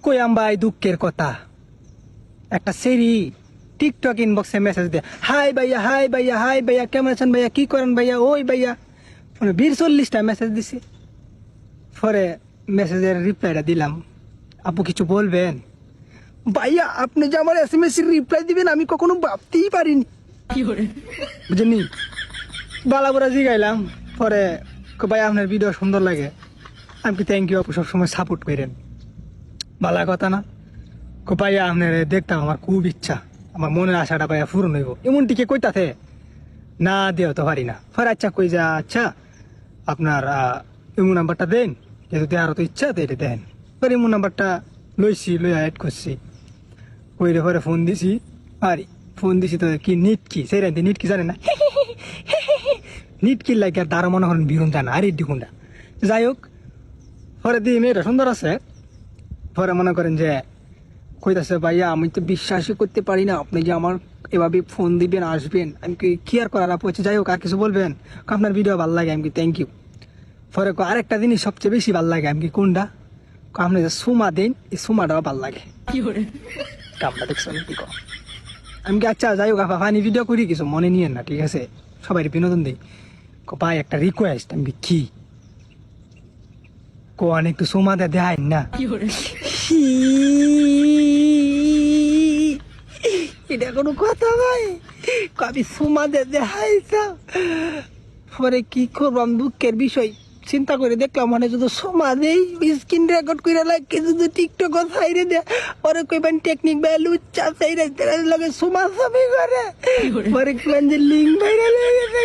কইয়াম ভাই দুঃখের কথা, একটা সেরি টিকটক ইনবক্সে মেসেজ দে, হাই ভাইয়া হাই ভাইয়া হাই ভাইয়া, কেমন আছেন ভাইয়া, কি করেন ভাইয়া, ওই ভাইয়া, মানে 20-40টা মেসেজ দিছি। পরে মেসেজের রিপ্লাইটা দিলাম, আপু কিছু বলবেন? ভাইয়া আপনি যে আমার SMS এর রিপ্লাই দিবেন আমি কখনো ভাবতেই পারিনি, বুঝেননি। বালাবুরা জিগাইলাম, পরে ভাই আপনার ভিডিও সুন্দর লাগে, আমি কি থ্যাংক ইউ আপু, সবসময় সাপোর্ট করেন, ভালো কথা না। ভাইয়া আপনার দেখতাম, আমার খুব ইচ্ছা, আমার মনের আশাটা ভাইয়া পূরণ হইব, এমন টিকে কইতাছে না দেও তো পারি না। পরে আচ্ছা কই যা, আচ্ছা আপনার এমন নাম্বারটা দেন, যেহেতু দেওয়ার তো ইচ্ছা তো এটা দেন। পরে এমন নাম্বারটা লইছি, লইয়া অ্যাড করছি, কইরে পরে ফোন দিছি। আরে ফোন দিছি তো কি নিট কি সেই রাতে নিট কি জানে না, নিট কি লাগে আর তারা মনে করেন বিরুন জানা আর এডি কোনটা। যাই হোক, পরে দিয়ে মেয়েটা সুন্দর আছে। পরে মনে করেন যে কইতাছে ভাইয়া আমি তো বিশ্বাসই করতে পারি না আপনি যে আমার এভাবে ফোন দিবেন আসবেন, আমি কি আর করার আপু হচ্ছে। যাই হোক আর কিছু বলবেন? আপনার ভিডিও ভালো লাগে, আমি কি থ্যাংক ইউ। পরে আরেকটা জিনিস সবচেয়ে বেশি ভালো লাগে, আমি কি কোনটা, আপনি যে সুমা দেন এই সুমাটাও ভালো লাগে। কামটা দেখছেন কি কর, আমি কি আচ্ছা যাই হোক ফানি ভিডিও করি, কিছু মনে নিয়েন না ঠিক আছে, সবাই বিনোদন দিই। ভাই একটা রিকোয়েস্ট, আমি কি কোন একটু সুমা দেয় না, এটা কোনো কথা ভাই, আমি সুমা দেখাইছা। পরে কি করবাম, দুঃখের বিষয় চিন্তা করে দেখলাম, মানে যদি সোমা দেই স্ক্রিন রেকর্ড করে লাগে, যদি টিকটক সাইডে দেয় পরে কইবেন টেকনিক ভাই লুচ্চা সাইডে লগে সোমা ছবি করে, পরে কইবেন যে লিঙ্ক ভাইরাল হয়ে গেছে।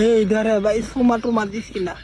এই ধরে ভাই সোমা টোমা দিছি না।